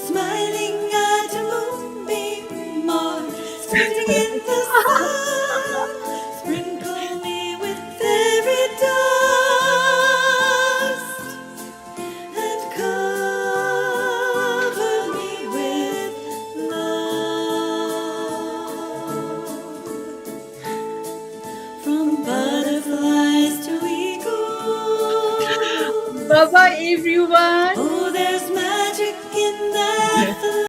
Speaker 5: Smiling at a moonbeam or squinting in the sun. Sprinkle me with fairy dust and cover me with love. From butterflies to eagles.
Speaker 1: Bye bye, everyone.